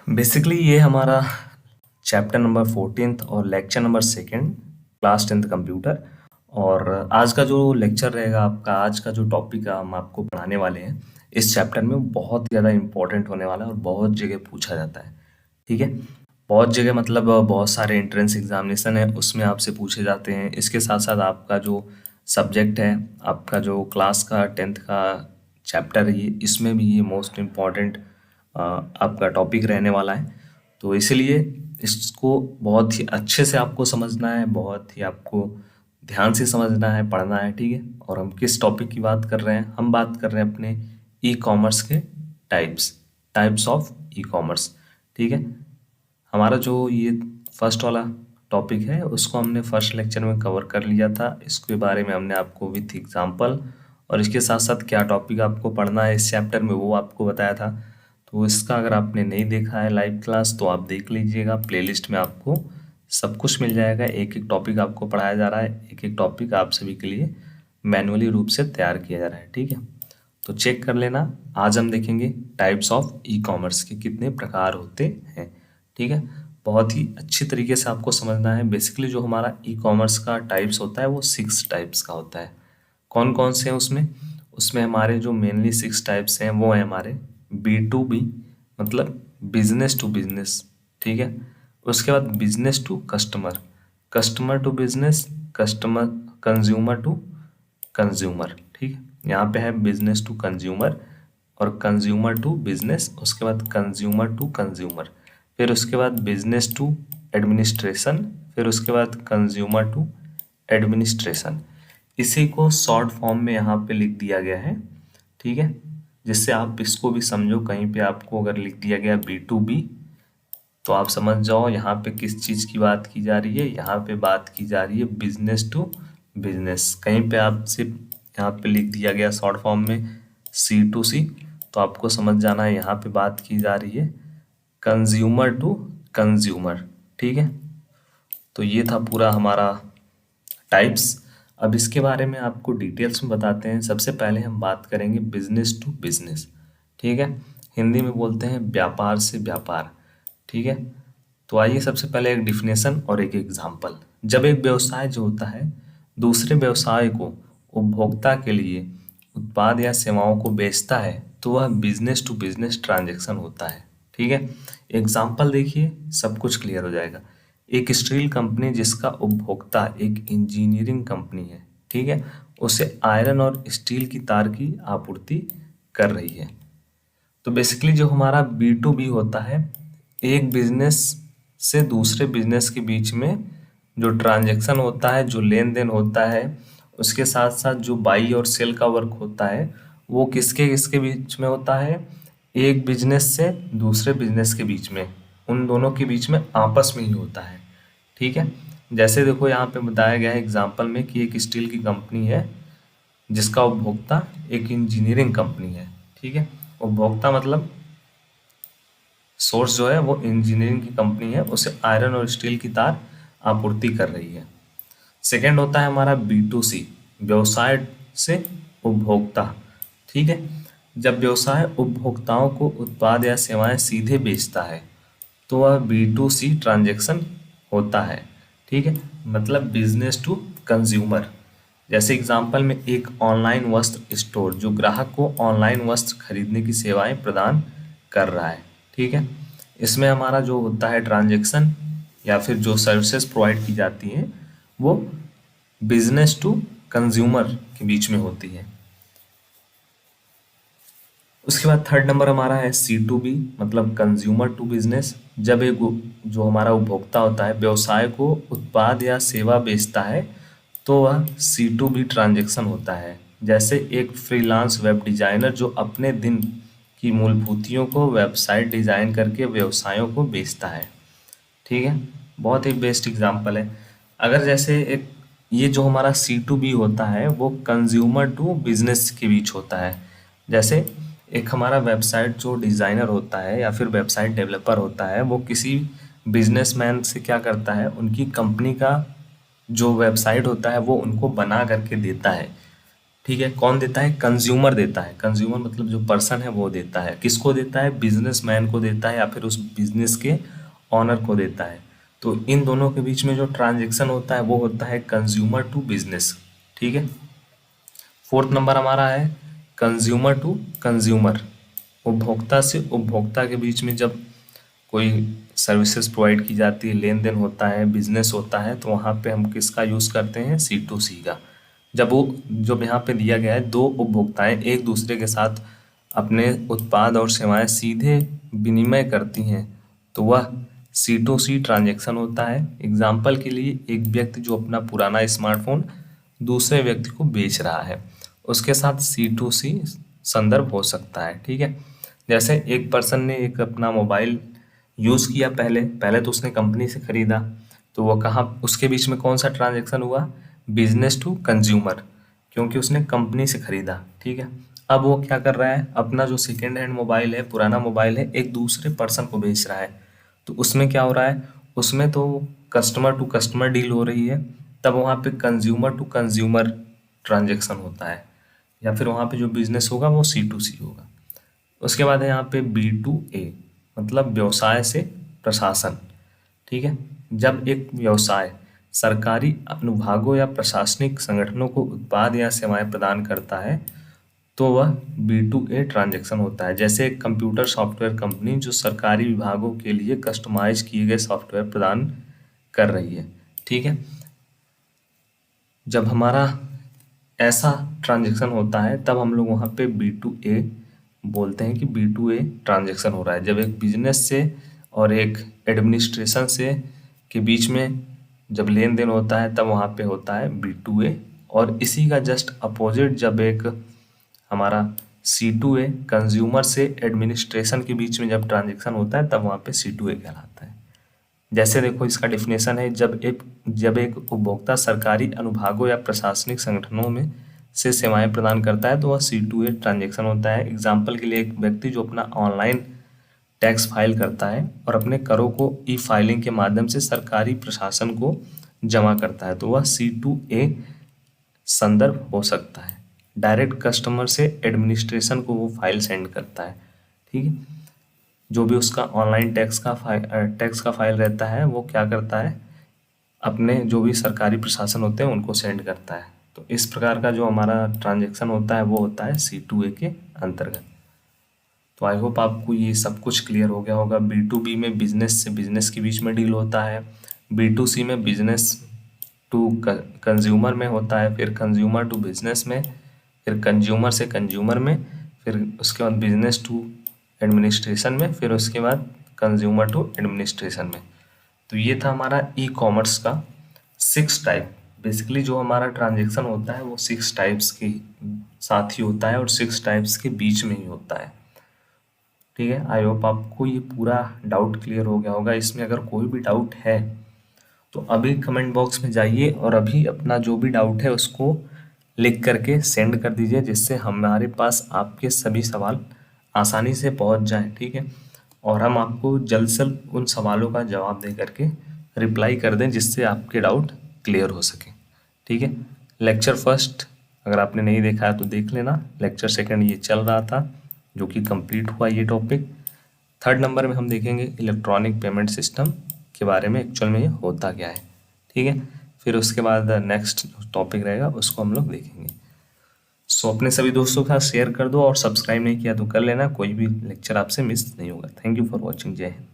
Basically ये हमारा chapter number 14th और lecture number 2 class 10th computer. और आज का जो लेक्चर रहेगा आपका, आज का जो टॉपिक हम आपको पढ़ाने वाले हैं इस चैप्टर में, बहुत ज़्यादा इम्पोर्टेंट होने वाला है और बहुत जगह पूछा जाता है। ठीक है, बहुत जगह मतलब बहुत सारे एंट्रेंस एग्जामिनेशन है उसमें आपसे पूछे जाते हैं। इसके साथ साथ आपका जो सब्जेक्ट है, आपका जो क्लास का 10th का चैप्टर है, ये इसमें भी ये मोस्ट इम्पॉर्टेंट आपका टॉपिक रहने वाला है। तो इसलिए इसको बहुत ही अच्छे से आपको समझना है, बहुत ही आपको ध्यान से समझना है, पढ़ना है। ठीक है, और हम किस टॉपिक की बात कर रहे हैं? हम बात कर रहे हैं अपने ई कॉमर्स के टाइप्स ऑफ ई कॉमर्स। ठीक है, हमारा जो ये फर्स्ट वाला टॉपिक है उसको हमने फर्स्ट लेक्चर में कवर कर लिया था। इसके बारे में हमने आपको विथ एग्जांपल और इसके साथ साथ क्या टॉपिक आपको पढ़ना है इस चैप्टर में वो आपको बताया था। तो इसका अगर आपने नहीं देखा है लाइव क्लास तो आप देख लीजिएगा, प्लेलिस्ट में आपको सब कुछ मिल जाएगा। एक एक टॉपिक आपको पढ़ाया जा रहा है, एक एक टॉपिक आप सभी के लिए मैनुअली रूप से तैयार किया जा रहा है। ठीक है, तो चेक कर लेना। आज हम देखेंगे टाइप्स ऑफ ई कॉमर्स के कितने प्रकार होते हैं। ठीक है, बहुत ही अच्छी तरीके से आपको समझना है। बेसिकली जो हमारा ई कॉमर्स का टाइप्स होता है वो 6 टाइप्स का होता है। कौन कौन से हैं उसमें? उसमें हमारे जो मेनली 6 टाइप्स हैं वो है हमारे B2B, मतलब बिजनेस टू बिजनेस। ठीक है, उसके बाद business to customer, customer to business, customer consumer to consumer. ठीक है, यहाँ पे है बिजनेस टू कंज्यूमर और कंज्यूमर टू बिजनेस, उसके बाद कंज्यूमर टू कंज्यूमर, फिर उसके बाद बिजनेस टू एडमिनिस्ट्रेशन, फिर उसके बाद कंज्यूमर टू एडमिनिस्ट्रेशन। इसी को शॉर्ट फॉर्म में यहाँ पे लिख दिया गया है। ठीक है, जिससे आप इसको भी समझो। कहीं पे आपको अगर लिख दिया गया B2B तो आप समझ जाओ यहाँ पे किस चीज़ की बात की जा रही है। यहाँ पे बात की जा रही है बिजनेस टू बिजनेस। कहीं पे आपसे यहाँ पे लिख दिया गया शॉर्ट फॉर्म में C2C तो आपको समझ जाना है यहाँ पे बात की जा रही है कंज्यूमर टू कंज्यूमर। ठीक है, तो ये था पूरा हमारा टाइप्स। अब इसके बारे में आपको डिटेल्स में बताते हैं। सबसे पहले हम बात करेंगे बिजनेस टू बिजनेस। ठीक है, हिंदी में बोलते हैं व्यापार से व्यापार। ठीक है, तो आइए सबसे पहले एक डिफिनेशन और एक एग्जांपल। जब एक व्यवसाय जो होता है दूसरे व्यवसाय को उपभोक्ता के लिए उत्पाद या सेवाओं को बेचता है तो वह बिजनेस टू बिजनेस ट्रांजैक्शन होता है। ठीक है, एग्जांपल देखिए, सब कुछ क्लियर हो जाएगा। एक स्टील कंपनी जिसका उपभोक्ता एक इंजीनियरिंग कंपनी है, ठीक है, उसे आयरन और स्टील की तार की आपूर्ति कर रही है। तो बेसिकली जो हमारा B2B होता है, एक बिजनेस से दूसरे बिजनेस के बीच में जो ट्रांजैक्शन होता है, जो लेन देन होता है, उसके साथ साथ जो बाई और सेल का वर्क होता है वो किसके किसके बीच में होता है? एक बिजनेस से दूसरे बिजनेस के बीच में, उन दोनों के बीच में आपस में ही होता है। ठीक है, जैसे देखो यहाँ पे बताया गया है एग्जाम्पल में कि एक स्टील की कंपनी है जिसका उपभोक्ता एक इंजीनियरिंग कंपनी है। ठीक है, उपभोक्ता मतलब सोर्स जो है वो इंजीनियरिंग की कंपनी है, उसे आयरन और स्टील की तार आपूर्ति कर रही है। सेकेंड होता है हमारा B2C, व्यवसाय से उपभोक्ता। ठीक है, जब व्यवसाय उपभोक्ताओं को उत्पाद या सेवाएं सीधे बेचता है तो वह B2C ट्रांजैक्शन होता है। ठीक है, मतलब बिजनेस टू कंज्यूमर। जैसे एग्जांपल में एक ऑनलाइन वस्त्र स्टोर जो ग्राहक को ऑनलाइन वस्त्र खरीदने की सेवाएं प्रदान कर रहा है। ठीक है, इसमें हमारा जो होता है ट्रांजैक्शन या फिर जो सर्विसेज प्रोवाइड की जाती हैं वो बिजनेस टू कंज्यूमर के बीच में होती है। उसके बाद थर्ड नंबर हमारा है C2B, मतलब कंज्यूमर टू बिजनेस। जब एक जो हमारा उपभोक्ता होता है व्यवसाय को उत्पाद या सेवा बेचता है तो वह C2B ट्रांजैक्शन होता है। जैसे एक फ्रीलांस वेब डिजाइनर जो अपने दिन की मूलभूतियों को वेबसाइट डिजाइन करके व्यवसायों को बेचता है। ठीक है, बहुत ही बेस्ट एग्जांपल है। अगर जैसे एक ये जो हमारा C2B होता है वो कंज्यूमर टू बिजनेस के बीच होता है। जैसे एक हमारा वेबसाइट जो डिज़ाइनर होता है या फिर वेबसाइट डेवलपर होता है वो किसी बिजनेसमैन से क्या करता है, उनकी कंपनी का जो वेबसाइट होता है वो उनको बना करके देता है। ठीक है। कौन देता है? कंज्यूमर देता है। कंज्यूमर मतलब जो पर्सन है वो देता है। किसको देता है? बिजनेसमैन को देता है या फिर उस बिजनेस के ऑनर को देता है। तो इन दोनों के बीच में जो ट्रांजेक्शन होता है वो होता है कंज्यूमर टू बिजनेस। ठीक है। फोर्थ नंबर हमारा है कंज्यूमर टू कंज्यूमर। उपभोक्ता से उपभोक्ता के बीच में जब कोई सर्विसेज प्रोवाइड की जाती है, लेन देन होता है, बिजनेस होता है, तो वहाँ पे हम किसका यूज़ करते हैं? C2C का। जब यहाँ पे दिया गया है दो उपभोक्ताएं एक दूसरे के साथ अपने उत्पाद और सेवाएं सीधे विनिमय करती हैं तो वह C2C ट्रांजैक्शन होता है। एग्जाम्पल के लिए एक व्यक्ति जो अपना पुराना स्मार्टफोन दूसरे व्यक्ति को बेच रहा है, उसके साथ C2C संदर्भ हो सकता है। ठीक है। जैसे एक पर्सन ने एक अपना मोबाइल यूज़ किया, पहले तो उसने कंपनी से खरीदा, तो वो कहाँ उसके बीच में कौन सा ट्रांजैक्शन हुआ? बिजनेस टू कंज्यूमर, क्योंकि उसने कंपनी से खरीदा। ठीक है। अब वो क्या कर रहा है? अपना जो सेकेंड हैंड मोबाइल है, पुराना मोबाइल है, एक दूसरे पर्सन को बेच रहा है। तो उसमें क्या हो रहा है? उसमें तो कस्टमर टू कस्टमर डील हो रही है, तब वहाँ पे कंज्यूमर टू कंज्यूमर ट्रांजैक्शन होता है, या फिर वहाँ पे जो बिजनेस होगा वो C2C होगा। उसके बाद है यहाँ पे B2A, मतलब व्यवसाय से प्रशासन। ठीक है। जब एक व्यवसाय सरकारी अनुभागों या प्रशासनिक संगठनों को उत्पाद या सेवाएं प्रदान करता है तो वह B2A ट्रांजैक्शन होता है। जैसे एक कंप्यूटर सॉफ्टवेयर कंपनी जो सरकारी विभागों के लिए कस्टमाइज किए गए सॉफ्टवेयर प्रदान कर रही है। ठीक है। जब हमारा ऐसा ट्रांजैक्शन होता है तब हम लोग वहाँ पे B2A बोलते हैं कि B2A ट्रांजैक्शन हो रहा है। जब एक बिजनेस से और एक एडमिनिस्ट्रेशन से के बीच में जब लेन देन होता है तब वहाँ पे होता है B2A। और इसी का जस्ट अपोजिट जब एक हमारा C2A कंज्यूमर से एडमिनिस्ट्रेशन के बीच में जब ट्रांजैक्शन होता है तब वहाँ पे C2A कहलाता है। जैसे देखो इसका डेफिनेशन है, जब एक उपभोक्ता सरकारी अनुभागों या प्रशासनिक संगठनों में से सेवाएं प्रदान करता है तो वह C2A ट्रांजैक्शन होता है। एग्जाम्पल के लिए एक व्यक्ति जो अपना ऑनलाइन टैक्स फाइल करता है और अपने करों को ई फाइलिंग के माध्यम से सरकारी प्रशासन को जमा करता है तो वह C2A संदर्भ हो सकता है। डायरेक्ट कस्टमर से एडमिनिस्ट्रेशन को वो फाइल सेंड करता है। ठीक है। जो भी उसका ऑनलाइन टैक्स का फाइल रहता है वो क्या करता है? अपने जो भी सरकारी प्रशासन होते हैं उनको सेंड करता है। तो इस प्रकार का जो हमारा ट्रांजैक्शन होता है वो होता है C2A के अंतर्गत। तो आई होप आपको ये सब कुछ क्लियर हो गया होगा। B2B में बिजनेस से बिजनेस के बीच में डील होता है, B2C में बिजनेस टू कंज्यूमर में होता है, फिर कंज्यूमर टू बिजनेस में, फिर कंज्यूमर से कंज्यूमर में, फिर उसके बाद बिजनेस टू एडमिनिस्ट्रेशन में, फिर उसके बाद कंज्यूमर टू एडमिनिस्ट्रेशन में। तो ये था हमारा ई-कॉमर्स का 6 टाइप। बेसिकली जो हमारा ट्रांजैक्शन होता है वो 6 टाइप्स के साथ ही होता है और 6 टाइप्स के बीच में ही होता है। ठीक है। आई होप आपको ये पूरा डाउट क्लियर हो गया होगा। इसमें अगर कोई भी डाउट है तो अभी कमेंट बॉक्स में जाइए और अभी अपना जो भी डाउट है उसको लिख करके सेंड कर दीजिए, जिससे हमारे पास आपके सभी सवाल आसानी से पहुंच जाएं। ठीक है। और हम आपको जल्द से जल्द उन सवालों का जवाब दे करके रिप्लाई कर दें जिससे आपके डाउट क्लियर हो सके। ठीक है। लेक्चर फर्स्ट अगर आपने नहीं देखा है तो देख लेना। लेक्चर सेकंड ये चल रहा था जो कि कंप्लीट हुआ ये टॉपिक। थर्ड नंबर में हम देखेंगे इलेक्ट्रॉनिक पेमेंट सिस्टम के बारे में, एक्चुअल में ये होता क्या है। ठीक है। फिर उसके बाद नेक्स्ट टॉपिक रहेगा उसको हम लोग देखेंगे। सो अपने सभी दोस्तों के साथ शेयर कर दो और सब्सक्राइब नहीं किया तो कर लेना, कोई भी लेक्चर आपसे मिस नहीं होगा। Thank you for watching. जय हिंद।